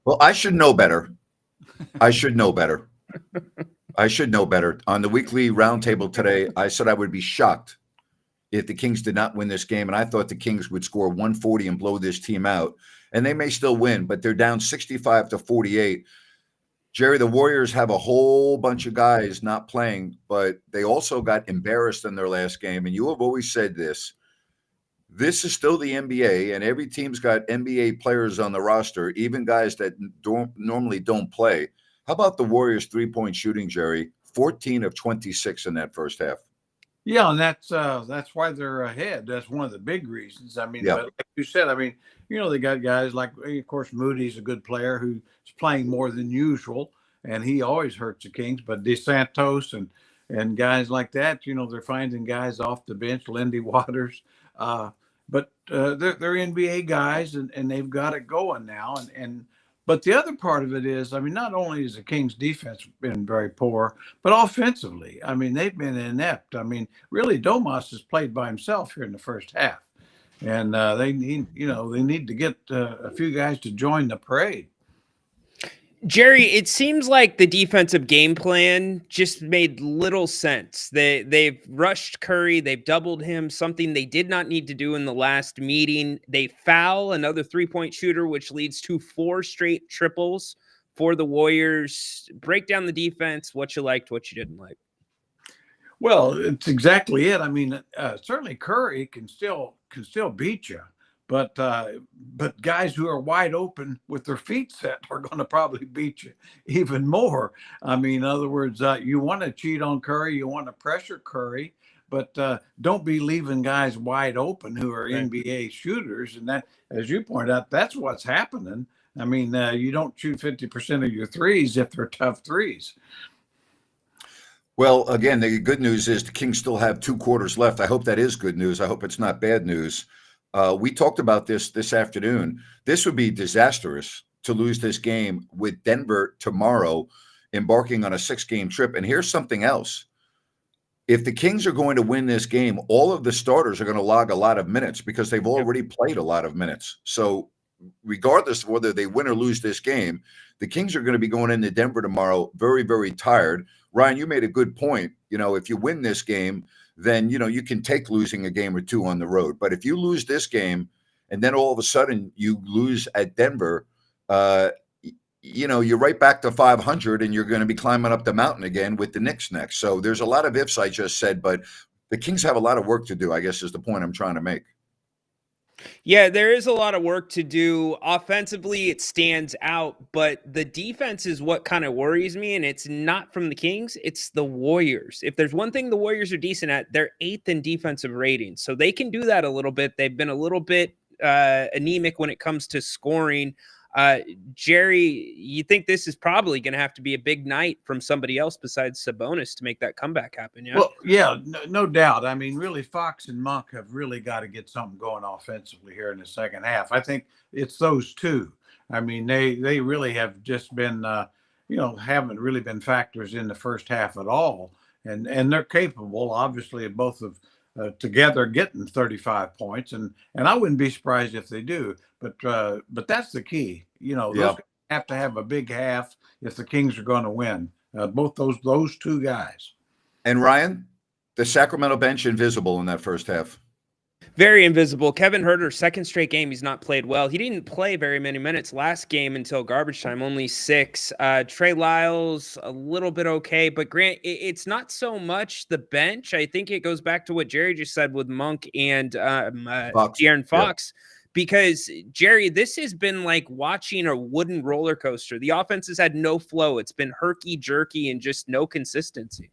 Well, I should know better. I should know better. I should know better. On the weekly roundtable today, I said I would be shocked if the Kings did not win this game, and I thought the Kings would score 140 and blow this team out. And they may still win, but they're down 65-48. Jerry, the Warriors have a whole bunch of guys not playing, but they also got embarrassed in their last game. And you have always said this. This is still the NBA, and every team's got NBA players on the roster, even guys that normally don't play. How about the Warriors' three-point shooting, Jerry? 14 of 26 in that first half. Yeah, and that's why they're ahead. That's one of the big reasons. I mean, Yeah. but like you said, I mean, they got guys like, of course, Moody's a good player who's playing more than usual, and he always hurts the Kings. But DeSantos and guys like that, they're finding guys off the bench, Lindy Waters. But they're NBA guys, and they've got it going now. But the other part of it is, I mean, not only has the Kings defense been very poor, but offensively, I mean, they've been inept. I mean, really, Domas has played by himself here in the first half, and they need to get a few guys to join the parade. Jerry, it seems like the defensive game plan just made little sense. They've rushed Curry, they've doubled him, something they did not need to do in the last meeting. They foul another three-point shooter, which leads to 4 straight triples for the Warriors. Break down the defense, what you liked, what you didn't like. Well, it's exactly it. I mean, certainly Curry can still beat you. But guys who are wide open with their feet set are going to probably beat you even more. I mean, in other words, you want to cheat on Curry, you want to pressure Curry, but don't be leaving guys wide open who are NBA shooters. And that, as you point out, that's what's happening. I mean, you don't shoot 50% of your threes if they're tough threes. Well, again, the good news is the Kings still have 2 quarters left. I hope that is good news. I hope it's not bad news. We talked about this afternoon. This would be disastrous to lose this game with Denver tomorrow, embarking on a 6-game trip. And here's something else. If the Kings are going to win this game, all of the starters are going to log a lot of minutes because they've already played a lot of minutes. So regardless of whether they win or lose this game, the Kings are going to be going into Denver tomorrow very, very tired. Ryan, you made a good point. If you win this game, then, you can take losing a game or 2 on the road. But if you lose this game and then all of a sudden you lose at Denver, you're right back to 500 and you're going to be climbing up the mountain again with the Knicks next. So there's a lot of ifs I just said, but the Kings have a lot of work to do, I guess is the point I'm trying to make. Yeah, there is a lot of work to do. Offensively, it stands out, but the defense is what kind of worries me, and it's not from the Kings, it's the Warriors. If there's one thing the Warriors are decent at, they're 8th in defensive ratings, so they can do that a little bit. They've been a little bit anemic when it comes to scoring. Jerry, you think this is probably going to have to be a big night from somebody else besides Sabonis to make that comeback happen? Yeah. Well, yeah, no doubt. I mean, really, Fox and Monk have really got to get something going offensively here in the second half. I think it's those two. I mean, they really have just been, haven't really been factors in the first half at all. And they're capable, obviously, of both of together getting 35 points. And I wouldn't be surprised if they do. But that's the key. Those guys have to have a big half if the Kings are going to win. Both those two guys. And Ryan, the Sacramento bench invisible in that first half. Very invisible. Kevin Huerter, 2nd straight game, he's not played well. He didn't play very many minutes last game until garbage time, only 6. Trey Lyles, a little bit okay. But Grant, it's not so much the bench. I think it goes back to what Jerry just said with Monk and De'Aaron Fox. Yeah. Because, Jerry, this has been like watching a wooden roller coaster. The offense has had no flow. It's been herky-jerky and just no consistency.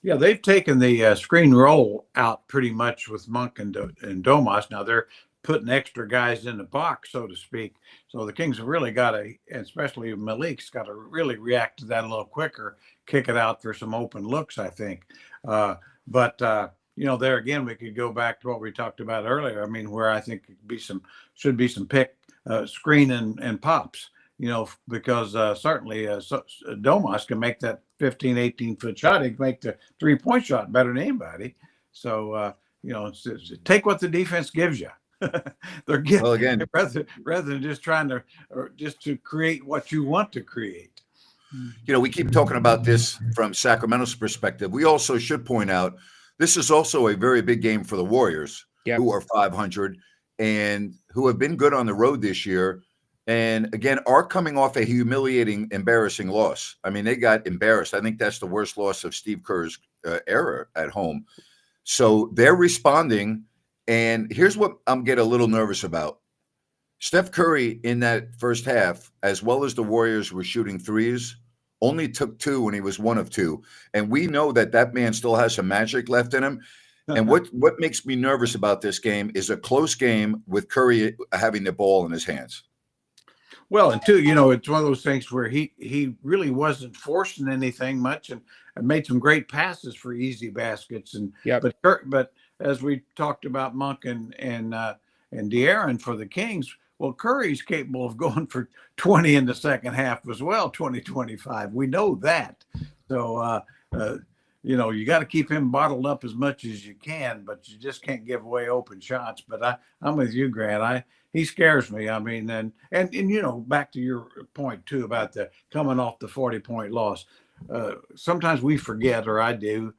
Yeah, they've taken the screen roll out pretty much with Monk and Domas. Now they're putting extra guys in the box, so to speak. So the Kings have really got to, especially Malik's got to really react to that a little quicker, kick it out for some open looks, I think. There again, we could go back to what we talked about earlier. I mean, where I think should be some pick screen and pops, because certainly Domas can make that 15, 18-foot shot. He can make the 3-point shot better than anybody. So, take what the defense gives you. They're getting Well, again, rather than just trying to or just to create what you want to create. we keep talking about this from Sacramento's perspective. We also should point out this is also a very big game for the Warriors, Yep. who are 500 and who have been good on the road this year. And again, are coming off a humiliating, embarrassing loss. I mean, they got embarrassed. I think that's the worst loss of Steve Kerr's era at home. So they're responding. And here's what I'm getting a little nervous about. Steph Curry in that first half, as well as the Warriors were shooting threes, only took 2 when he was 1 of 2. And we know that man still has some magic left in him. And what makes me nervous about this game is a close game with Curry having the ball in his hands. Well, and two, it's one of those things where he really wasn't forcing anything much and made some great passes for easy baskets. And but as we talked about Monk and De'Aaron for the Kings, well, Curry's capable of going for 20 in the second half as well, 20-25. We know that. So you got to keep him bottled up as much as you can, but you just can't give away open shots. But I'm with you, Grant. He scares me. I mean, and back to your point too about the coming off the 40-point loss. Sometimes we forget, or I do.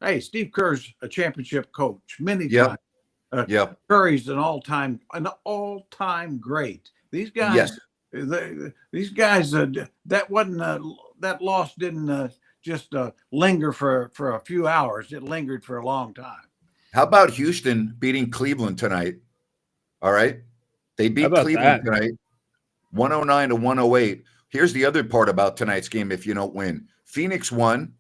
Hey, Steve Kerr's a championship coach many times. Curry's an all-time great. These guys, that wasn't that loss didn't just linger for a few hours. It lingered for a long time. How about Houston beating Cleveland tonight? All right. They beat Cleveland tonight, 109-108. Here's the other part about tonight's game if you don't win. Phoenix won.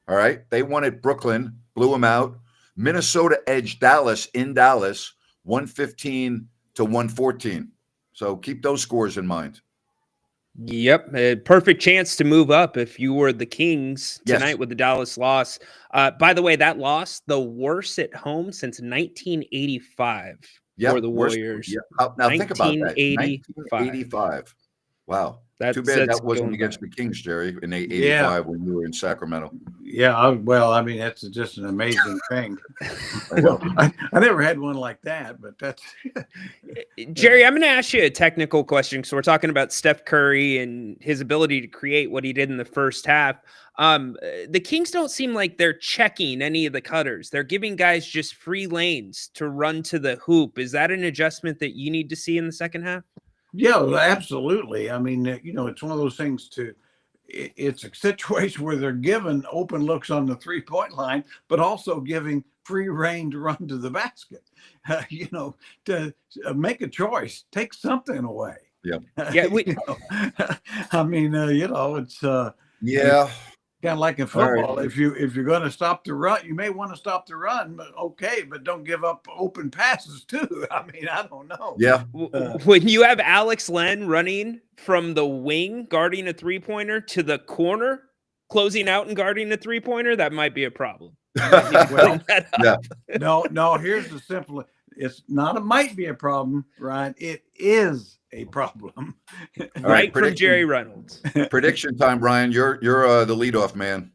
All right. They won at Brooklyn, blew them out. Minnesota edged Dallas in Dallas, 115-114. So keep those scores in mind. Yep. A perfect chance to move up if you were the Kings tonight with the Dallas loss. By the way, that loss, the worst at home since 1985 for the Warriors. Now think about that. 1985. Wow. Too bad that wasn't against the Kings, Jerry, in 85 when you were in Sacramento. Yeah, well, I mean, that's just an amazing thing. Well, I never had one like that, but that's Jerry, I'm going to ask you a technical question. So we're talking about Steph Curry and his ability to create what he did in the first half. The Kings don't seem like they're checking any of the cutters. They're giving guys just free lanes to run to the hoop. Is that an adjustment that you need to see in the second half? Yeah, absolutely. I mean, it's one of those things it's a situation where they're given open looks on the 3-point line, but also giving free reign to run to the basket, to make a choice, take something away. Yeah. I mean, it's kind of like in football. Right. If you're going to stop the run, you may want to stop the run, but don't give up open passes too. I mean, I don't know. Yeah. When you have Alex Len running from the wing, guarding a 3-pointer to the corner, closing out and guarding a 3-pointer, that might be a problem. No, here's the simple. It's not a might be a problem, Ryan. It is a problem. Right from Jerry Reynolds. Prediction time, Brian. You're the leadoff man.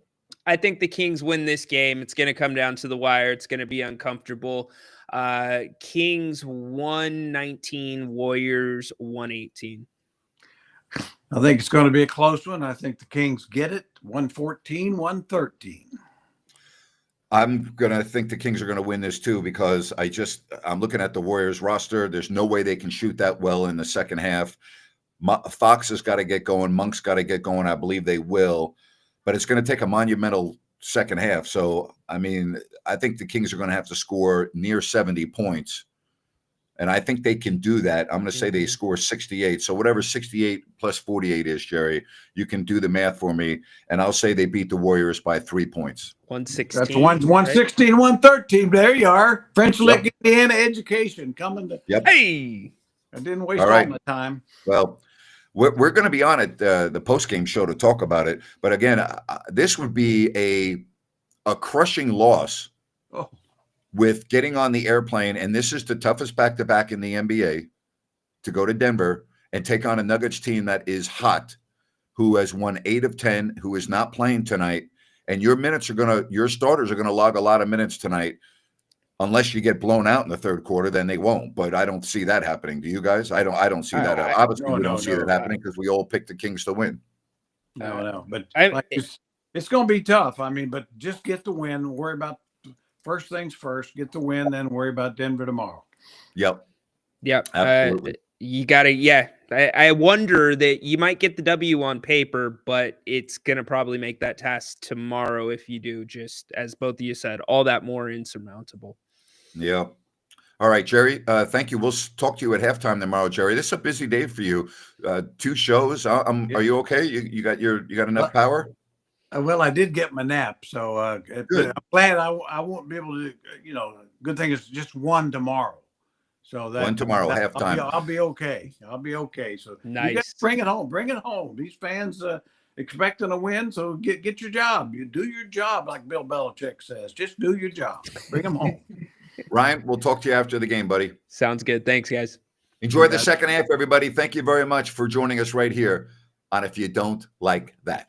I think the Kings win this game. It's going to come down to the wire. It's going to be uncomfortable. Kings 119, Warriors 118. I think it's going to be a close one. I think the Kings get it 114-113. I'm going to think the Kings are going to win this too, because I'm looking at the Warriors roster. There's no way they can shoot that well in the second half. Fox has got to get going. Monk's got to get going. I believe they will, but it's going to take a monumental second half. So, I mean, I think the Kings are going to have to score near 70 points. And I think they can do that. I'm going to say they score 68. So whatever 68 plus 48 is, Jerry, you can do the math for me. And I'll say they beat the Warriors by 3 points. 116. That's 116, 113. There you are. French Lick, Indiana education coming to. Yep. Hey, I didn't waste all my time. Well, we're going to be on it, the post-game show, to talk about it. But again, this would be a crushing loss. Oh. With getting on the airplane, and this is the toughest back-to-back in the NBA, to go to Denver and take on a Nuggets team that is hot, who has won 8 of 10, who is not playing tonight, and your starters are going to log a lot of minutes tonight. Unless you get blown out in the third quarter, then they won't. But I don't see that happening. Do you guys? I don't see that. Obviously, we don't see that happening because we all picked the Kings to win. No. But it's going to be tough. I mean, but just get the win. Worry about first things first. Get the win, then worry about Denver tomorrow. Yep. Absolutely. You got to, I wonder that you might get the W on paper, but it's going to probably make that task tomorrow if you do, just as both of you said, all that more insurmountable. Yeah. All right, Jerry. Thank you. We'll talk to you at halftime tomorrow, Jerry. This is a busy day for you. 2 shows. Are you okay? You got enough power? Well, I did get my nap, so I'm glad I won't be able to. Good thing it's just one tomorrow. So that one tomorrow, halftime. I'll be okay. I'll be okay. So nice. You guys bring it home. Bring it home. These fans expecting a win, so get your job. You do your job, like Bill Belichick says. Just do your job. Bring them home. Ryan, we'll talk to you after the game, buddy. Sounds good. Thanks, guys. Enjoy the second half, everybody. Thank you very much for joining us right here on If You Don't Like That.